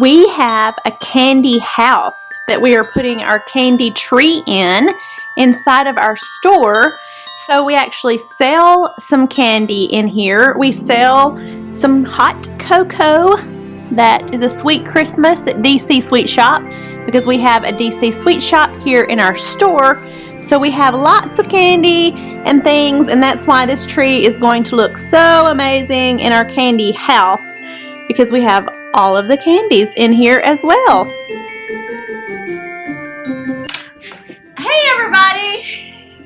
We have a candy house that we are putting our candy tree inside of our store. So we actually sell some candy in here. We sell some hot cocoa that is a sweet Christmas at DC Sweet Shop, because we have a DC Sweet Shop here in our store. So we have lots of candy and things, and that's why this tree is going to look so amazing in our candy house, because we have all of the candies in here as well. Hey everybody!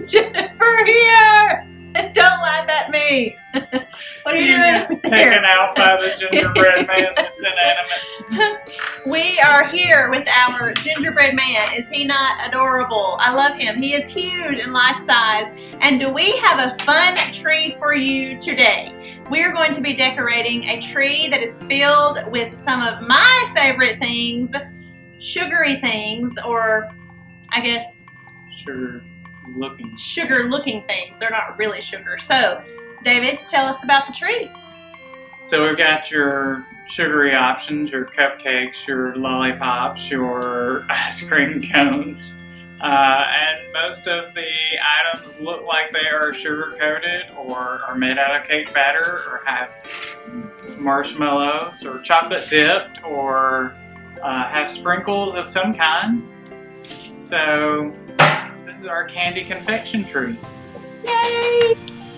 Jennifer here! Don't laugh at me! What are you doing there? Taking out by the gingerbread man that's inanimate. We are here with our gingerbread man. Is he not adorable? I love him. He is huge and life-size. And do we have a fun tree for you today? We're going to be decorating a tree that is filled with some of my favorite things, sugary things, or I guess sugar-looking things. They're not really sugar. So, David, tell us about the tree. So we've got your sugary options, your cupcakes, your lollipops, your ice cream cones. And most of the items look like they are sugar coated or are made out of cake batter or have marshmallows or chocolate dipped or have sprinkles of some kind. So this is our candy confection tree. Yay!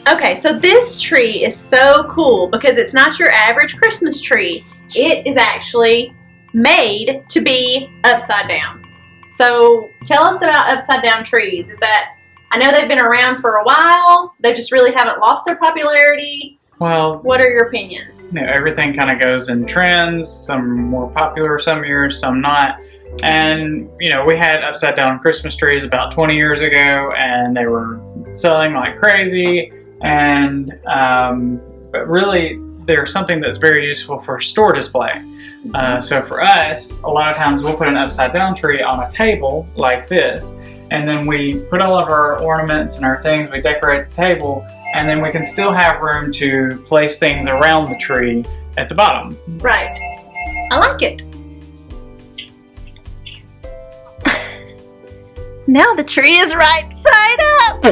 Okay, so this tree is so cool because it's not your average Christmas tree. It is actually made to be upside down. So tell us about upside down trees. I know they've been around for a while. They just really haven't lost their popularity. Well, what are your opinions? Everything kind of goes in trends. Some more popular some years, some not. And we had upside down Christmas trees about 20 years ago, and they were selling like crazy. And but really, they're something that's very useful for store display. So for us, a lot of times we'll put an upside down tree on a table like this, and then we put all of our ornaments and our things, we decorate the table, and then we can still have room to place things around the tree at the bottom. Right. I like it. Now the tree is right side up.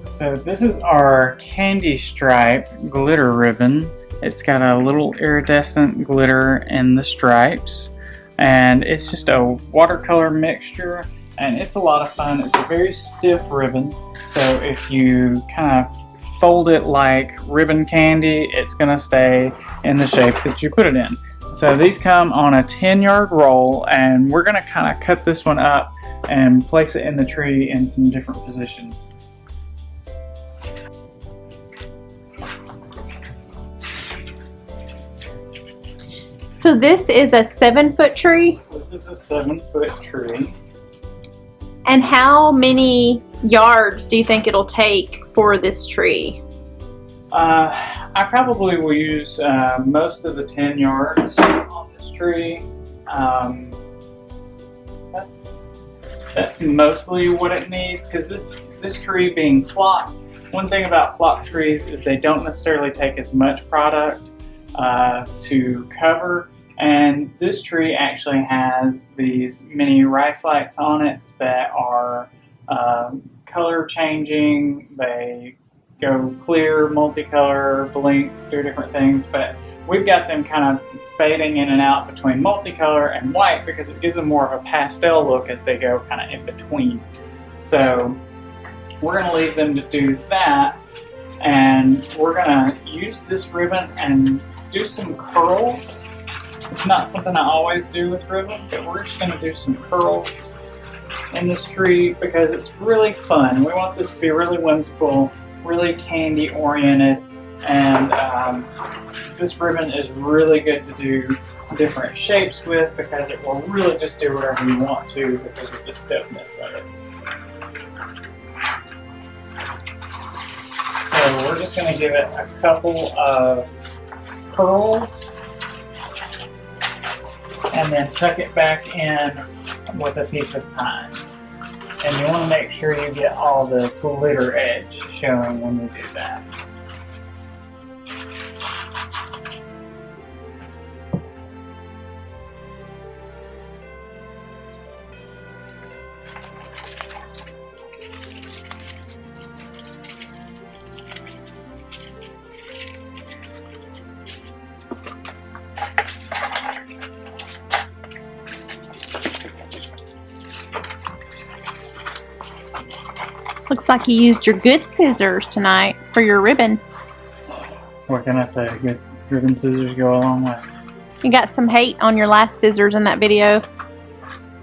So this is our candy stripe glitter ribbon. It's got a little iridescent glitter in the stripes, and it's just a watercolor mixture, and it's a lot of fun. It's a very stiff ribbon, so if you kind of fold it like ribbon candy, it's going to stay in the shape that you put it in. So these come on a 10-yard roll, and we're going to kind of cut this one up and place it in the tree in some different positions. So this is a 7-foot tree? This is a 7-foot tree. And how many yards do you think it'll take for this tree? I probably will use most of the 10 yards on this tree. That's mostly what it needs, because this tree being flocked, one thing about flocked trees is they don't necessarily take as much product to cover. And this tree actually has these mini rice lights on it that are color changing. They go clear, multicolor, blink, do different things, but we've got them kind of fading in and out between multicolor and white because it gives them more of a pastel look as they go kind of in between. So we're going to leave them to do that, and we're going to use this ribbon and do some curls. It's not something I always do with ribbon, but we're just going to do some curls in this tree because it's really fun. We want this to be really whimsical, really candy oriented, and this ribbon is really good to do different shapes with because it will really just do whatever you want to because of the stiffness of it. So we're just going to give it a couple of curls and then tuck it back in with a piece of pine. And you want to make sure you get all the glitter edge showing when you do that. Looks like you used your good scissors tonight for your ribbon. What can I say? Good ribbon scissors go a long way. You got some hate on your last scissors in that video.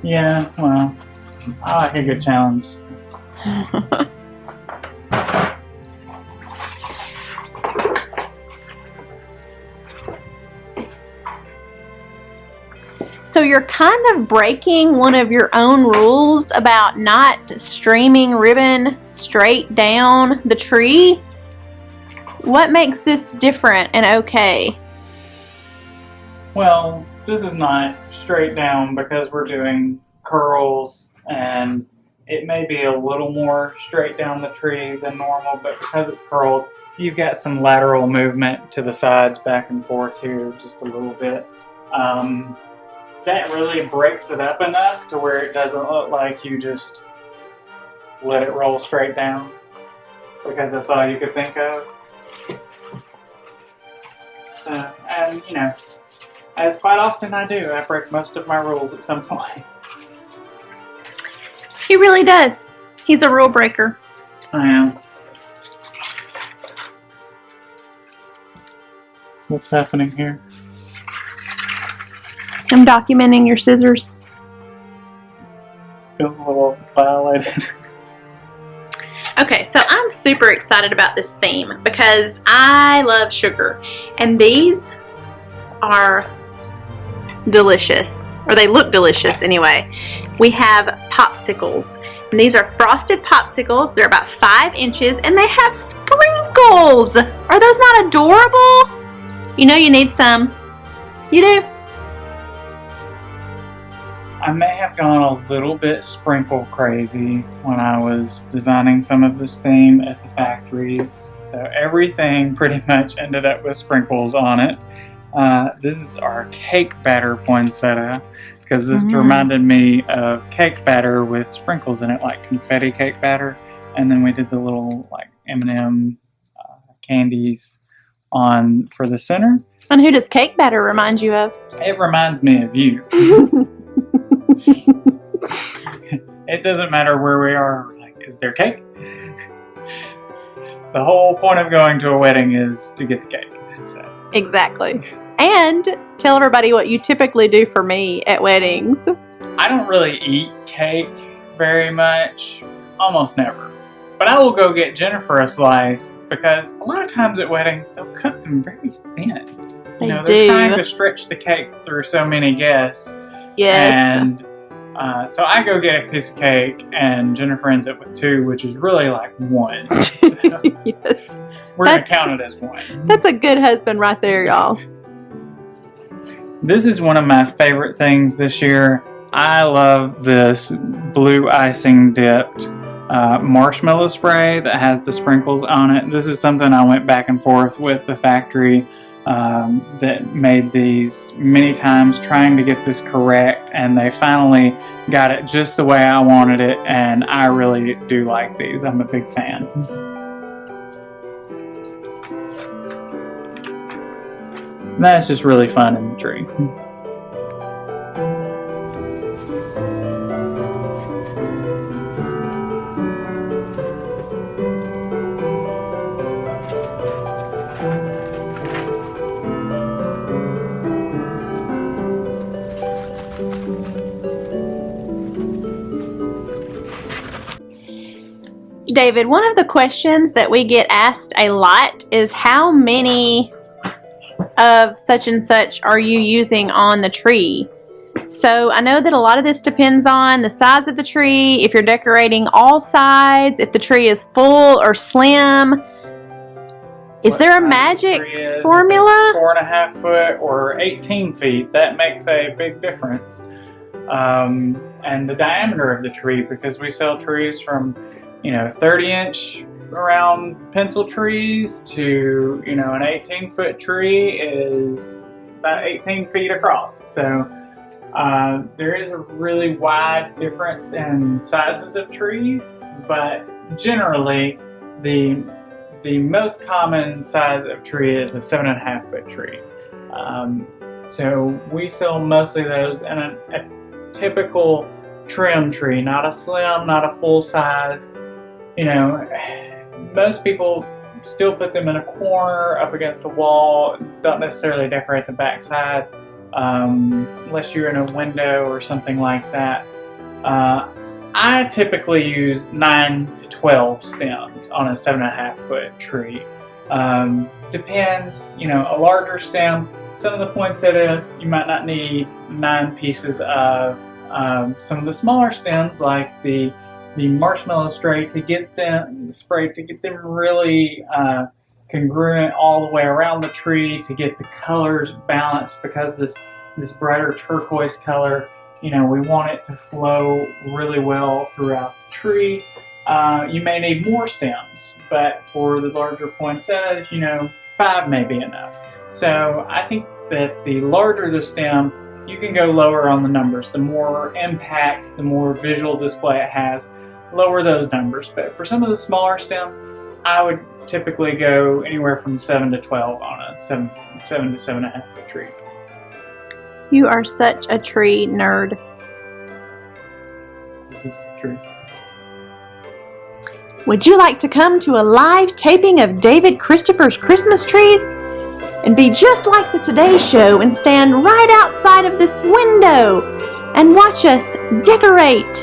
Yeah, well, I like a good challenge. So you're kind of breaking one of your own rules about not streaming ribbon straight down the tree. What makes this different and okay? Well, this is not straight down because we're doing curls, and it may be a little more straight down the tree than normal, but because it's curled, you've got some lateral movement to the sides, back and forth here just a little bit. That really breaks it up enough to where it doesn't look like you just let it roll straight down, because that's all you could think of. So, and you know, as quite often I do, I break most of my rules at some point. He really does. He's a rule breaker. I am. What's happening here? I'm documenting your scissors. Feel a little violated. Okay, so I'm super excited about this theme because I love sugar, and these are delicious, or they look delicious anyway. We have popsicles, and these are frosted popsicles. They're about 5 inches, and they have sprinkles. Are those not adorable? You know you need some. You do? I may have gone a little bit sprinkle crazy when I was designing some of this theme at the factories. So everything pretty much ended up with sprinkles on it. This is our cake batter poinsettia, because this reminded me of cake batter with sprinkles in it, like confetti cake batter. And then we did the little like M&M candies on for the center. And who does cake batter remind you of? It reminds me of you. It doesn't matter where we are. Like, is there cake? The whole point of going to a wedding is to get the cake. So. Exactly. And tell everybody what you typically do for me at weddings. I don't really eat cake very much, almost never. But I will go get Jennifer a slice, because a lot of times at weddings they'll cut them very thin. They're trying to stretch the cake through so many guests. Yes. And so I go get a piece of cake, and Jennifer ends up with 2, which is really like 1. So yes. We're going to count it as 1. That's a good husband right there, y'all. This is one of my favorite things this year. I love this blue icing dipped marshmallow spray that has the sprinkles on it. This is something I went back and forth with the factory that made these many times trying to get this correct, and they finally got it just the way I wanted it, and I really do like these. I'm a big fan. That's just really fun in the tree. David, one of the questions that we get asked a lot is how many of such and such are you using on the tree? So I know that a lot of this depends on the size of the tree, if you're decorating all sides, if the tree is full or slim. Is there a magic formula? 4.5 foot or 18 feet, that makes a big difference. And the diameter of the tree, because we sell trees from 30-inch round pencil trees to, an 18-foot tree is about 18 feet across. So there is a really wide difference in sizes of trees, but generally the most common size of tree is a 7.5 foot tree. So we sell mostly those in a typical trim tree, not a slim, not a full size. you know, most people still put them in a corner up against a wall, don't necessarily decorate the backside unless you're in a window or something like that. I typically use 9 to 12 stems on a 7.5 foot tree. Depends, you know, a larger stem, some of the poinsettias, you might not need 9 pieces of. Some of the smaller stems, like the marshmallow spray, to get them really congruent all the way around the tree, to get the colors balanced, because this brighter turquoise color, you know, we want it to flow really well throughout the tree. You may need more stems, but for the larger poinsettias, you know, 5 may be enough. So I think that the larger the stem, you can go lower on the numbers. The more impact, the more visual display it has, lower those numbers. But for some of the smaller stems, I would typically go anywhere from 7 to 12 on a 7 to 7.5 foot tree. You are such a tree nerd. This is true. Would you like to come to a live taping of David Christopher's Christmas trees? And be just like the Today Show and stand right outside of this window and watch us decorate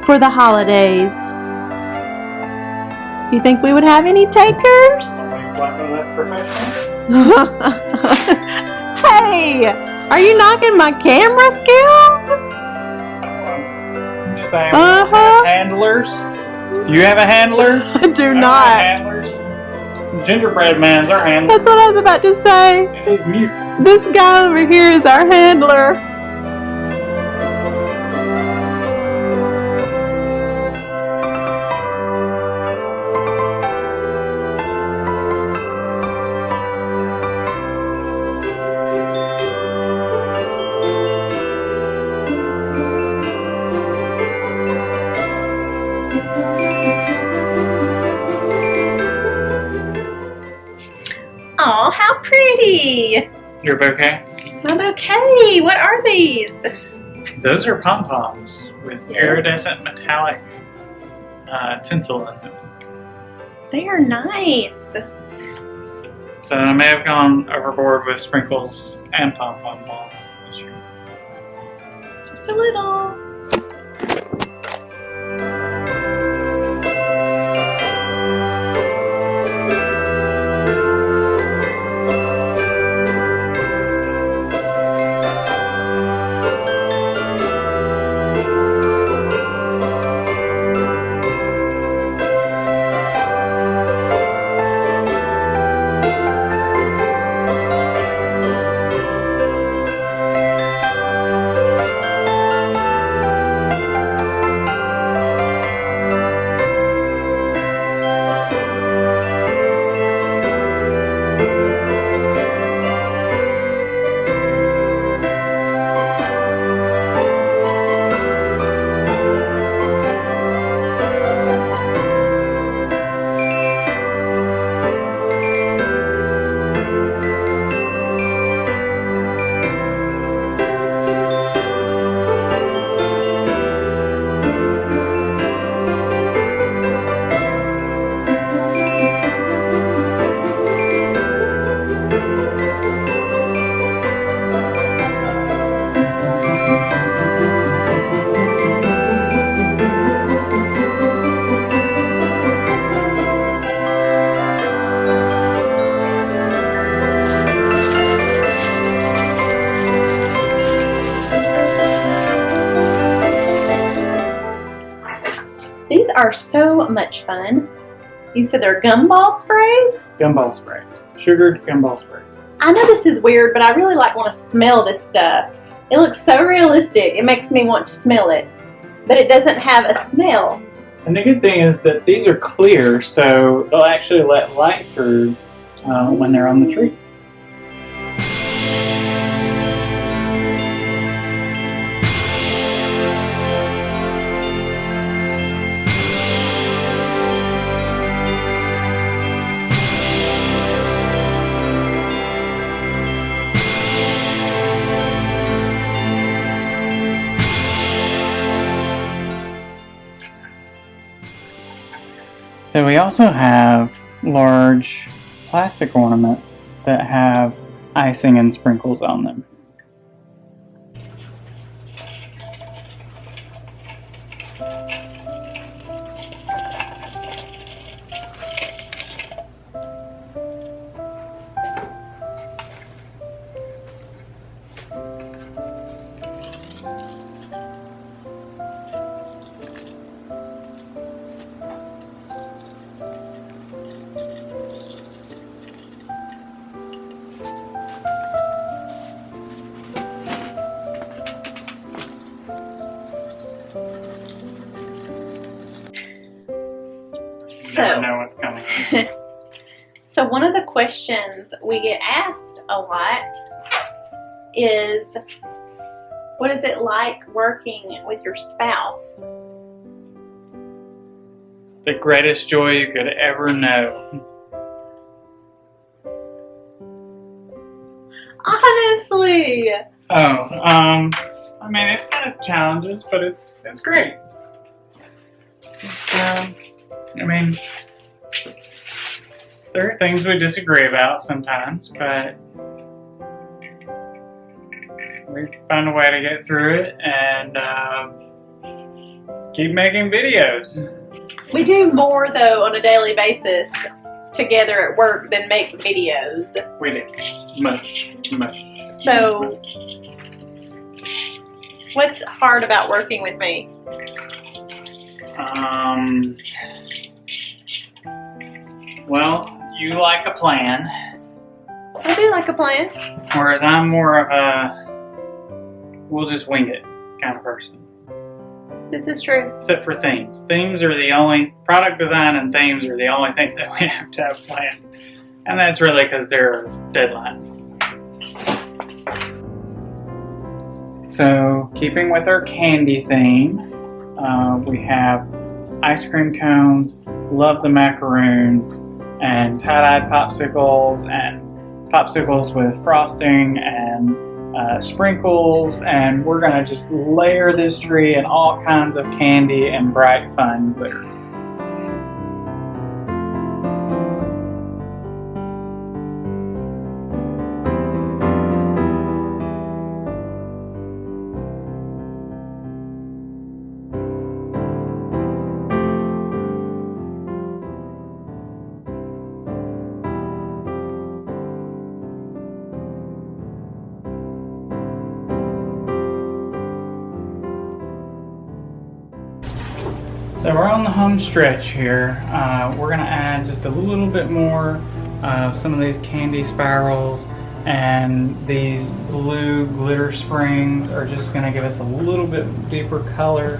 for the holidays. Do you think we would have any takers? Slightly less professional. Hey, are you knocking my camera skills? I'm just saying, we don't have handlers. You have a handler? I do not. Handlers. Gingerbread man's our handler. That's what I was about to say. And he's mute. This guy over here is our handler. Oh, how pretty! Your bouquet? My bouquet! What are these? Those are pom-poms with iridescent metallic tinsel in them. They are nice. So I may have gone overboard with sprinkles and pom-pom balls this year. Just a little. These are so much fun. You said they're gumball sprays? Gumball spray. Sugared gumball spray. I know this is weird, but I really want to smell this stuff. It looks so realistic. It makes me want to smell it. But it doesn't have a smell. And the good thing is that these are clear, so they'll actually let light through when they're on the tree. So we also have large plastic ornaments that have icing and sprinkles on them. Never know what's coming. So one of the questions we get asked a lot is, what is it like working with your spouse? It's the greatest joy you could ever know. Honestly. I mean, it's got its challenges, but it's great. I mean, there are things we disagree about sometimes, but we find a way to get through it and keep making videos. We do more, though, on a daily basis together at work than make videos. We do. Much. So, what's hard about working with me? Well, you like a plan. I do like a plan. Whereas I'm more of a we'll just wing it kind of person. This is true. Except for themes. Themes are the only, product design and themes are the only thing that we have to have planned. And that's really because there are deadlines. So, keeping with our candy theme, we have ice cream cones, love the macaroons, and tie-dyed popsicles, and popsicles with frosting and sprinkles, and we're gonna just layer this tree in all kinds of candy and bright fun glitter. So we're on the home stretch here. We're going to add just a little bit more of some of these candy spirals, and these blue glitter springs are just going to give us a little bit deeper color,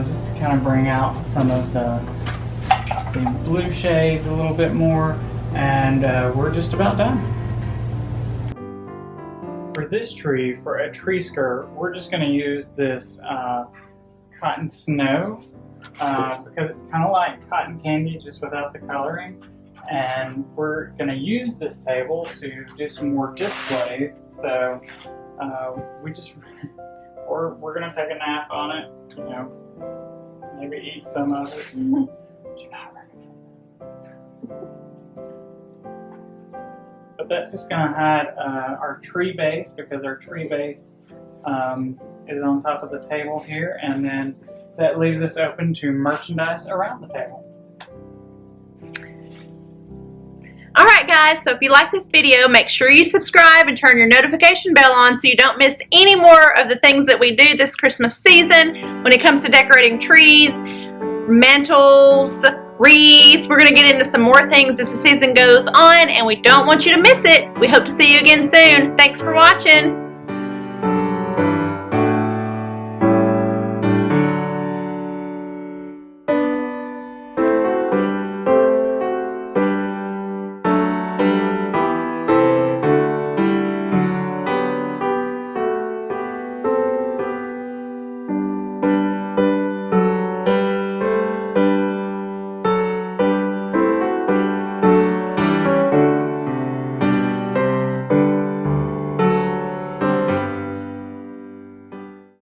just to kind of bring out some of the blue shades a little bit more, and we're just about done. For this tree, for a tree skirt, we're just going to use this cotton snow. Because it's kind of like cotton candy just without the coloring, and we're going to use this table to do some more displays. So we're going to take a nap on it, you know, maybe eat some of it. But that's just going to hide our tree base, because our tree base is on top of the table here, and then that leaves us open to merchandise around the table. Alright guys, so if you like this video, make sure you subscribe and turn your notification bell on so you don't miss any more of the things that we do this Christmas season when it comes to decorating trees, mantles, wreaths. We're going to get into some more things as the season goes on, and we don't want you to miss it. We hope to see you again soon. Thanks for watching.